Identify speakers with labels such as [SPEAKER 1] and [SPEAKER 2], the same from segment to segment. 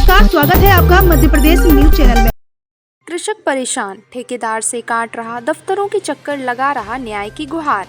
[SPEAKER 1] नमस्कार, स्वागत है आपका मध्य प्रदेश न्यूज चैनल में।
[SPEAKER 2] कृषक परेशान, ठेकेदार से काट रहा दफ्तरों के चक्कर, लगा रहा न्याय की गुहार।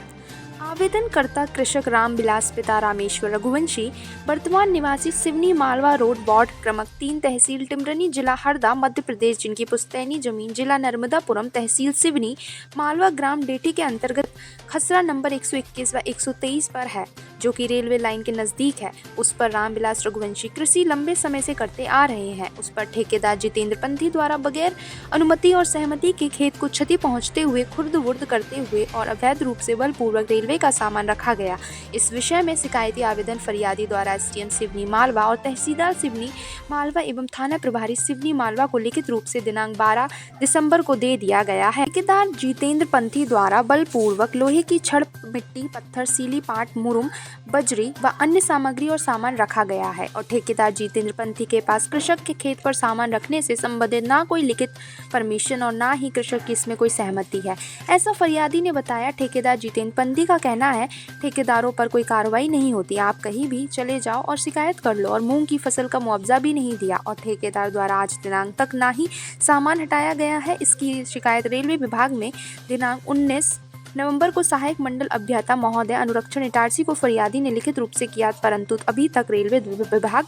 [SPEAKER 2] आवेदनकर्ता कृषक रामविलास पिता रामेश्वर रघुवंशी, वर्तमान निवासी सिवनी मालवा रोड, वार्ड क्रमांक 3, तहसील टिमरनी, जिला हरदा, मध्य प्रदेश, जिनकी पुश्तैनी जमीन जिला नर्मदापुरम, तहसील सिवनी, मालवा, ग्राम डेठी के अंतर्गत खसरा नंबर 121 व 123 पर है, जो कि रेलवे लाइन के नजदीक है। उस पर रामविलास रघुवंशी कृषि लंबे समय से करते आ रहे हैं। उस पर ठेकेदार जितेंद्र पंथी द्वारा बगैर अनुमति और सहमति के खेत को क्षति पहुंचते हुए, खुर्द-बुर्द करते हुए और अवैध रूप से बलपूर्वक रेलवे का सामान रखा गया। इस विषय में शिकायती आवेदन फरियादी द्वारा एसडीएम सिवनी मालवा और तहसीलदार सिवनी मालवा एवं थाना प्रभारी सिवनी मालवा को लिखित रूप से दिनांक 12 दिसंबर को दे दिया गया है। ठेकेदार जितेंद्र पंथी द्वारा बलपूर्वक लोहे की छड़, मिट्टी, पत्थर, सीली पाट, मुरुम, बजरी व अन्य सामग्री और सामान रखा गया है और ठेकेदार जितेंद्र पंथी के पास कृषक के खेत पर सामान रखने से संबंधित ना कोई लिखित परमिशन और ना ही कृषक की इसमें कोई सहमति है, ऐसा फरियादी ने बताया। ठेकेदार जितेंद्र पंथी का कहना है, ठेकेदारों पर कोई कार्रवाई नहीं होती, आप कहीं भी चले जाओ और शिकायत कर लो, और मूंग की फसल का मुआवजा भी नहीं दिया और ठेकेदार द्वारा आज दिनांक तक ना ही सामान हटाया गया है। इसकी शिकायत रेलवे विभाग में दिनांक 19 नवंबर को सहायक मंडल अभियंता महोदय अनुरक्षण इटारसी को फरियादी ने लिखित रूप से किया, परंतु अभी तक रेलवे विभाग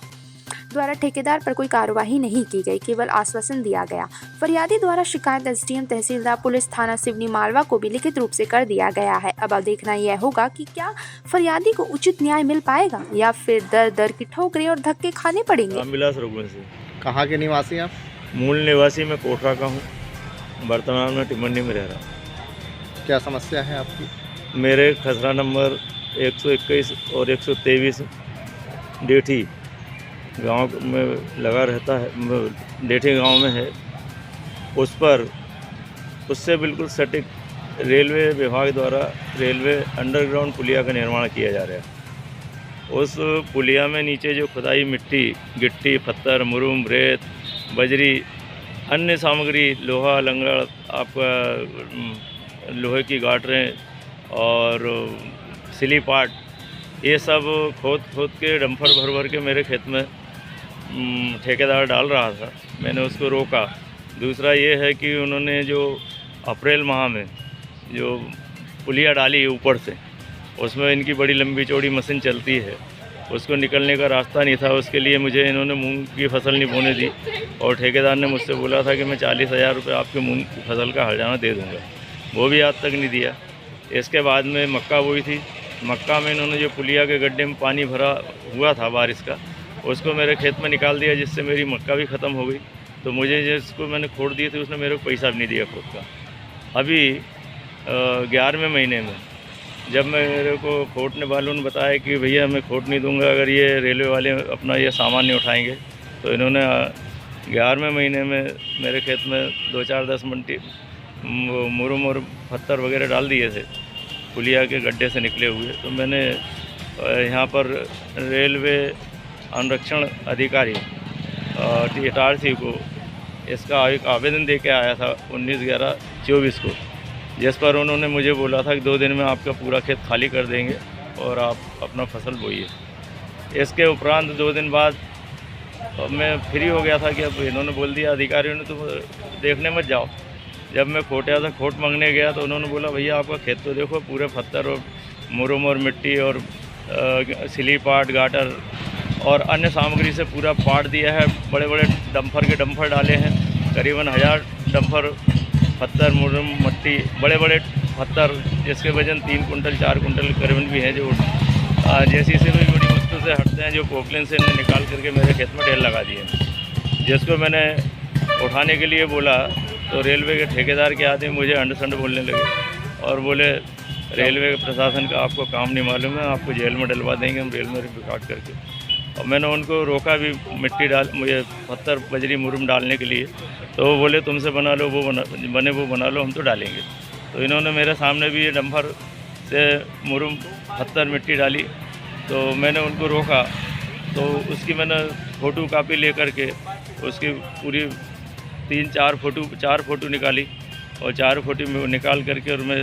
[SPEAKER 2] द्वारा ठेकेदार पर कोई कार्यवाही नहीं की गई, केवल आश्वासन दिया गया। फरियादी द्वारा शिकायत एसडीएम, तहसीलदार, पुलिस थाना सिवनी मालवा को भी लिखित रूप से कर दिया गया है। अब देखना यह होगा कि क्या फरियादी को उचित न्याय मिल पाएगा या फिर दर दर की ठोकरें और धक्के खाने पड़ेंगे।
[SPEAKER 3] रामविलास रघुवंशी।
[SPEAKER 4] कहाँ के निवासी आप?
[SPEAKER 3] मूल निवासी मैं कोठरा का हूँ, वर्तमान में टिमरनी में रह रहा हूँ।
[SPEAKER 4] क्या समस्या है आपकी?
[SPEAKER 3] मेरे खसरा नंबर 121 और 123 डेठी गांव में लगा रहता है, डेठी गांव में है। उस पर उससे बिल्कुल सटीक रेलवे विभाग द्वारा रेलवे अंडरग्राउंड पुलिया का निर्माण किया जा रहा है। उस पुलिया में नीचे जो खुदाई मिट्टी, गिट्टी, पत्थर, मुरुम, रेत, बजरी, अन्य सामग्री, लोहा, लंगड़, आपका लोहे की गाटरें और सिली पाट, ये सब खोद के डंपर भर के मेरे खेत में ठेकेदार डाल रहा था। मैंने उसको रोका। दूसरा ये है कि उन्होंने जो अप्रैल माह में जो पुलिया डाली ऊपर से, उसमें इनकी बड़ी लंबी चौड़ी मशीन चलती है, उसको निकलने का रास्ता नहीं था। उसके लिए मुझे इन्होंने मूंग की फसल नहीं बोने दी और ठेकेदार ने मुझसे बोला था कि मैं 40,000 रुपये आपके मूंग की फसल का हर्जाना दे दूँगा, वो भी आज तक नहीं दिया। इसके बाद में मक्का बोई थी। मक्का में इन्होंने जो पुलिया के गड्ढे में पानी भरा हुआ था बारिश का, उसको मेरे खेत में निकाल दिया, जिससे मेरी मक्का भी ख़त्म हो गई। तो मुझे जिसको मैंने खोद दी थी उसने मेरे को पैसा भी नहीं दिया खोद का। अभी 11वें महीने में जब मेरे को खोटने वालों ने बताया कि भैया मैं खोट नहीं दूंगा अगर ये रेलवे वाले अपना ये सामान नहीं उठाएंगे, तो इन्होंने 11वें महीने में मेरे खेत में 2-4-10 मंटी मुरुम और पत्थर वगैरह डाल दिए थे पुलिया के गड्ढे से निकले हुए। तो मैंने यहाँ पर रेलवे अनुरक्षण अधिकारी इटारसी को इसका एक आवेदन दे के आया था 19/11/24 को, जिस पर उन्होंने मुझे बोला था कि 2 दिन में आपका पूरा खेत खाली कर देंगे और आप अपना फसल बोइए। इसके उपरांत 2 दिन बाद मैं फ्री हो गया था कि अब इन्होंने बोल दिया अधिकारियों ने, तुम देखने मत जाओ। जब मैं खोटा था, खोट मांगने गया तो उन्होंने बोला भैया आपका खेत तो देखो, पूरे पत्थर और मुरुम और मिट्टी और सिली पाट, गाटर और अन्य सामग्री से पूरा पाट दिया है। बड़े बड़े डंपर डाले हैं, करीबन 1000 डंपर पत्थर, मुरुम, मिट्टी, बड़े बड़े पत्थर जिसके वजन 3 कुंटल 4 कुंटल करीबन भी हैं, जो जैसी से भी बड़ी वस्तु से हटते हैं, जो पोकलेन से इन्हें निकाल करके मेरे खेत में ढेर लगा दिए। जिसको मैंने उठाने के लिए बोला तो रेलवे के ठेकेदार के आदमी मुझे अंडसंड बोलने लगे और बोले रेलवे प्रशासन का आपको काम नहीं मालूम है, आपको जेल में डलवा देंगे हम रेल में रिकॉर्ड करके। और मैंने उनको रोका भी मिट्टी डाल, मुझे पत्थर, बजरी, मुरुम डालने के लिए, तो वो बोले तुमसे बना लो, वो बना लो, हम तो डालेंगे। तो इन्होंने मेरे सामने भी ये डंपर से मुरुम, पत्थर, मिट्टी डाली। तो मैंने उनको रोका, तो उसकी मैंने फ़ोटो कापी ले करके उसकी पूरी 4 फ़ोटो निकाली और 4 फ़ोटो निकाल करके और मैं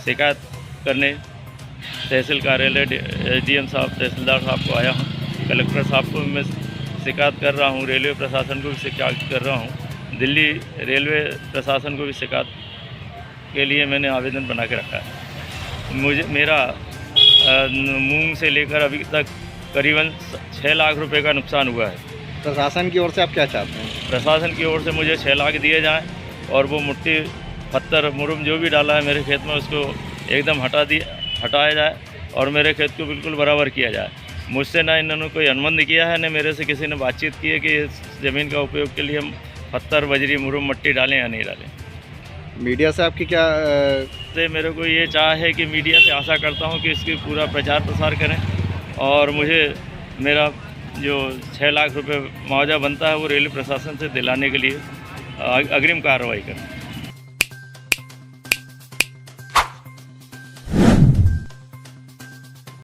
[SPEAKER 3] शिकायत करने तहसील कार्यालय डीएम साहब, तहसीलदार साहब को आया हूँ, कलेक्टर साहब को मैं शिकायत कर रहा हूँ, रेलवे प्रशासन को भी शिकायत कर रहा हूँ, दिल्ली रेलवे प्रशासन को भी शिकायत के लिए मैंने आवेदन बना के रखा है। मुझे मेरा मूंग से लेकर अभी तक करीबन 6 लाख रुपए का नुकसान हुआ है।
[SPEAKER 4] प्रशासन की ओर से आप क्या चाहते हैं?
[SPEAKER 3] प्रशासन की ओर से मुझे 6 लाख दिए जाएं और वो मिट्टी पत्थर मुरुम जो भी डाला है मेरे खेत में उसको एकदम हटाया जाए और मेरे खेत को बिल्कुल बराबर किया जाए। मुझसे ना इन्होंने कोई अनुबंध किया है, न मेरे से किसी ने बातचीत की है कि इस ज़मीन का उपयोग के लिए हम पत्थर बजरी मुरुम मिट्टी डालें या नहीं डालें।
[SPEAKER 4] मीडिया से आपकी क्या
[SPEAKER 3] से मेरे को ये चाह है कि मीडिया से आशा करता हूँ कि इसकी पूरा प्रचार प्रसार करें और मुझे मेरा जो 6 लाख रुपए मुआवजा बनता है वो रेलवे प्रशासन से दिलाने के लिए अग्रिम कार्रवाई करें।